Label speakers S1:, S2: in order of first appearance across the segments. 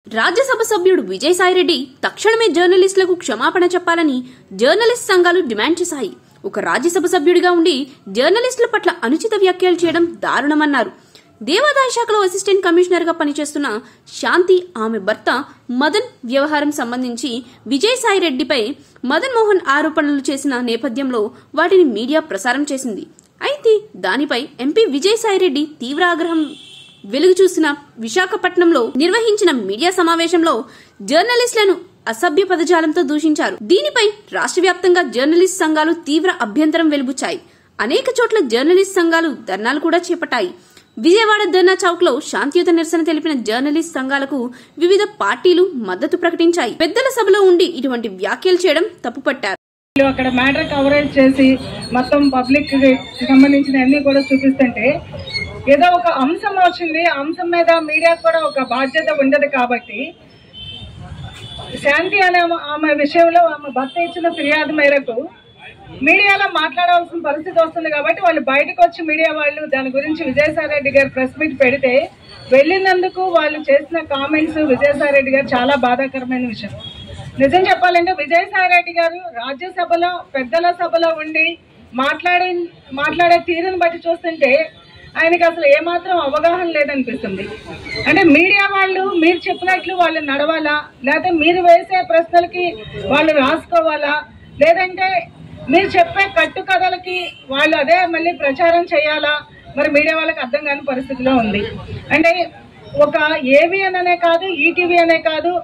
S1: రాజ్యసభ సభ్యుడు విజయసాయిరెడ్డి తక్షణమే జర్నలిస్టులకు క్షమాపణ చెప్పాలని జర్నలిస్ట్ సంఘాలు డిమాండ్ చేశాయి. ఒక రాజ్యసభ సభ్యుడిగా ఉండి జర్నలిస్టుల పట్ల అనుచిత వ్యాఖ్యలు చేయడం దారుణమన్నారు. దేవాదాయ శాఖలో అసిస్టెంట్ కమిషనర్ గా పనిచేస్తున్న శాంతి ఆమె భర్త మదన్ వ్యవహారం సంబంధించి విజయసాయిరెడ్డిపై మదన్ మోహన్ ఆరోపణలు చేసిన నేపథ్యంలో వాటిని మీడియా ప్రసారం చేసింది. అయితే దానిపై ఎంపీ విజయసాయిరెడ్డి తీవ్ర ఆగ్రహం వెలుగు చూసిన విశాఖపట్నంలో నిర్వహించిన మీడియా సమావేశంలో జర్నలిస్టులను అసభ్య పదజాలంతో దూషించారు. దీనిపై రాష్ట్ర వ్యాప్తంగా జర్నలిస్ట్ సంఘాలు తీవ్ర అభ్యంతరం వెలుబుచ్చాయి. అనేక చోట్ల జర్నలిస్ట్ సంఘాలు ధర్నాలు కూడా చేపట్టాయి. విజయవాడ ధర్నా చౌక్ లో శాంతియుత నిరసన తెలిపిన జర్నలిస్ట్ సంఘాలకు వివిధ పార్టీలు మద్దతు ప్రకటించాయి. పెద్దల సభలో ఉండి ఇటువంటి వ్యాఖ్యలు చేయడం తప్పుపట్టారు.
S2: అక్కడ మ్యాటర్ కవరేజ్ చేసి మొత్తం పబ్లిక్ సంబంధించిన అన్ని కూడా చూపిస్తుంటే ఏదో ఒక అంశం వచ్చింది, అంశం మీద మీడియా కూడా ఒక బాధ్యత ఉండదు. కాబట్టి శాంతి అనే ఆమె విషయంలో ఆమె భర్త ఇచ్చిన ఫిర్యాదు మేరకు మీడియాలో మాట్లాడాల్సిన పరిస్థితి వస్తుంది. కాబట్టి వాళ్ళు బయటకు వచ్చి మీడియా వాళ్ళు దాని గురించి విజయసాయిరెడ్డి గారు ప్రెస్ మీట్ పెడితే వెళ్ళినందుకు వాళ్ళు చేసిన కామెంట్స్ విజయసాయిరెడ్డి గారు చాలా బాధాకరమైన విషయం. నిజం చెప్పాలంటే విజయసాయిరెడ్డి గారు రాజ్యసభలో పెద్దల సభలో ఉండి మాట్లాడే తీరును బట్టి చూస్తుంటే ఆయనకి అసలు ఏమాత్రం అవగాహన లేదనిపిస్తుంది. అంటే మీడియా వాళ్ళు మీరు చెప్పినట్లు వాళ్ళు నడవాలా, లేకపోతే మీరు వేసే ప్రశ్నలకి వాళ్ళు రాసుకోవాలా, లేదంటే మీరు చెప్పే కట్టుకథలకి వాళ్ళు అదే మళ్ళీ ప్రచారం చేయాలా, మరి మీడియా వాళ్ళకి అర్థం కాని పరిస్థితిలో ఉంది. అంటే ఒక ఏవిఎన్ అనే కాదు, ఈటీవీ అనే కాదు,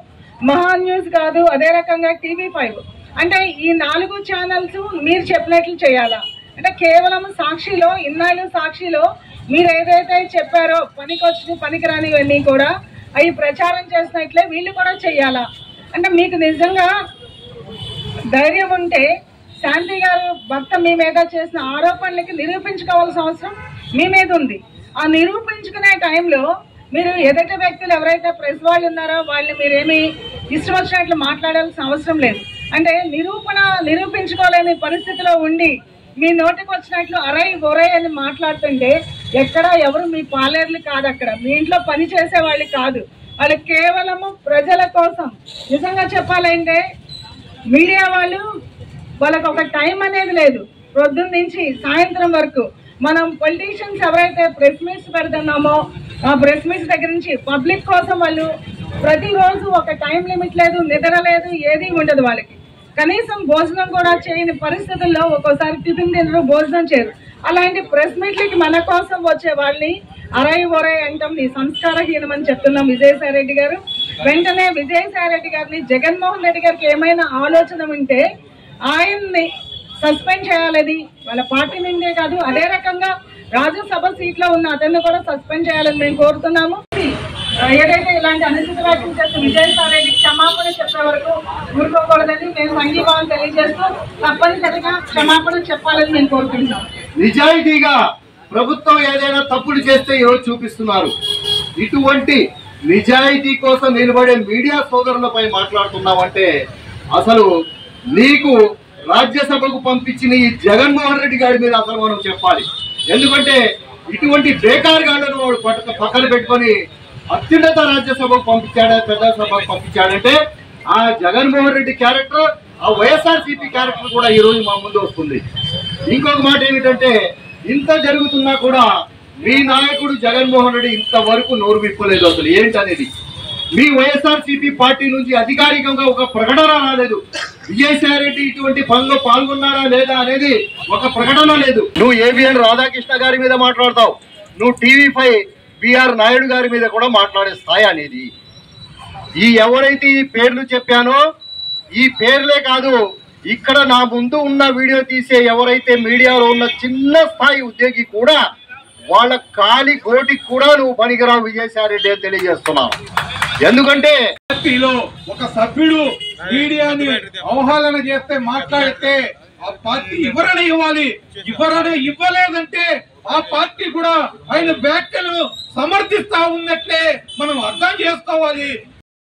S2: మహా న్యూస్ కాదు, అదే రకంగా టీవీ5 అంటే ఈ 4 ఛానల్స్ మీరు చెప్పినట్లు చేయాలా. అంటే కేవలం సాక్షిలో ఇన్నాళ్ళు సాక్షిలో మీరు ఏదైతే చెప్పారో పనికొచ్చి పనికిరానివన్నీ కూడా అవి ప్రచారం చేసినట్లే వీళ్ళు కూడా చెయ్యాలా. అంటే మీకు నిజంగా ధైర్యం ఉంటే శాంతి గారు భర్త మీ మీద చేసిన ఆరోపణలకి నిరూపించుకోవాల్సిన అవసరం మీ మీద ఉంది. ఆ నిరూపించుకునే టైంలో మీరు ఎదుటి వ్యక్తులు ఎవరైతే ప్రెస్ వాళ్ళు ఉన్నారో వాళ్ళని మీరేమి ఇష్టం వచ్చినట్లు మాట్లాడాల్సిన అవసరం లేదు. అంటే నిరూపించుకోలేని పరిస్థితిలో ఉండి మీ నోటికి వచ్చినట్లు అరై గొరై అని మాట్లాడుతుంటే ఎక్కడ ఎవరు మీ పాలేర్లు కాదు, అక్కడ మీ ఇంట్లో పని చేసే వాళ్ళు కాదు, వాళ్ళు కేవలము ప్రజల కోసం. నిజంగా చెప్పాలంటే మీడియా వాళ్ళకు ఒక టైం అనేది లేదు. పొద్దున్న నుంచి సాయంత్రం వరకు మనం పొలిటీషియన్స్ ఎవరైతే ప్రెస్ మీట్స్ పెడుతున్నామో ఆ ప్రెస్ మీట్స్ దగ్గర నుంచి పబ్లిక్ కోసం వాళ్ళు ప్రతిరోజు ఒక టైం లిమిట్ లేదు, నిద్ర లేదు, ఏది ఉండదు. వాళ్ళకి కనీసం భోజనం కూడా చేయని పరిస్థితుల్లో ఒక్కోసారి టిఫిన్ తినరు, భోజనం చేయరు. అలాంటి ప్రెస్ మీట్లకి మన కోసం వచ్చే వాళ్ళని అరై ఒరై అంటాం, నీ సంస్కారహీనం అని చెప్తున్నాం విజయసాయిరెడ్డి గారు. వెంటనే విజయసాయిరెడ్డి గారిని జగన్మోహన్ రెడ్డి గారికి ఏమైనా ఆలోచన ఉంటే ఆయన్ని సస్పెండ్ చేయాలని వాళ్ళ పార్టీ నుండే కాదు, అదే రకంగా రాజ్యసభ సీట్లో ఉన్న అతన్ని కూడా సస్పెండ్ చేయాలని మేము కోరుతున్నాము. ఏదైతే ఇలాంటి అనుచిత వ్యాఖ్యలు చేస్తే విజయసాయిరెడ్డి క్షమాపణ చెప్పే వరకు ఊరుకోకూడదని మేము సంఘీభావం తెలియజేస్తూ తప్పనిసరిగా క్షమాపణ చెప్పాలని మేము కోరుకుంటున్నాం.
S3: నిజాయితీగా ప్రభుత్వం ఏదైనా తప్పులు చేస్తే ఈరోజు చూపిస్తున్నారు. ఇటువంటి నిజాయితీ కోసం నిలబడే మీడియా సోదరులపై మాట్లాడుతున్నామంటే అసలు నీకు రాజ్యసభకు పంపించిన ఈ జగన్మోహన్ రెడ్డి గారి మీద అసలు మనం చెప్పాలి. ఎందుకంటే ఇటువంటి బేకారుగాళ్లను వాడు పక్కన పెట్టుకొని అత్యున్నత రాజ్యసభకు పంపించాడా, పెద్ద సభకు పంపించాడంటే ఆ జగన్మోహన్ రెడ్డి క్యారెక్టర్, ఆ వైఎస్ఆర్సీపీ క్యారెక్టర్ కూడా ఈ రోజు మా ముందు వస్తుంది. ఇంకొక మాట ఏమిటంటే ఇంత జరుగుతున్నా కూడా మీ నాయకుడు జగన్మోహన్ రెడ్డి ఇంతవరకు నోరు విప్పలేదు. అసలు ఏంటనేది మీ వైఎస్ఆర్సీపీ పార్టీ నుంచి అధికారికంగా ఒక ప్రకటన రాలేదు. విజయసాయిరెడ్డి ఇటువంటి పనుల్లో పాల్గొన్నారా లేదా అనేది ఒక ప్రకటన లేదు. నువ్వు ఏబిఎన్ రాధాకృష్ణ గారి మీద మాట్లాడతావు, నువ్వు టీవీ5 బిఆర్ నాయుడు గారి మీద కూడా మాట్లాడే స్థాయి అనేది. ఈ ఎవరైతే ఈ పేర్లు చెప్పానో ఈ పేర్లే కాదు, ఇక్కడ నా ముందు ఉన్న వీడియో తీసే ఎవరైతే మీడియాలో ఉన్న చిన్న స్థాయి ఉద్యోగి కూడా వాళ్ళ కాలి గోటికి కూడా నువ్వు పనికిరావు విజయసాయిరెడ్డి అని తెలియజేస్తున్నావు. ఎందుకంటే
S4: పార్టీలో ఒక సభ్యుడు మీడియాని అవహేళన చేస్తే మాట్లాడితే ఆ పార్టీ వివరణ ఇవ్వాలి. వివరణ ఇవ్వలేదంటే ఆ పార్టీ కూడా ఆయన వ్యాఖ్యలు సమర్థిస్తా ఉన్నట్లే మనం అర్థం చేసుకోవాలి.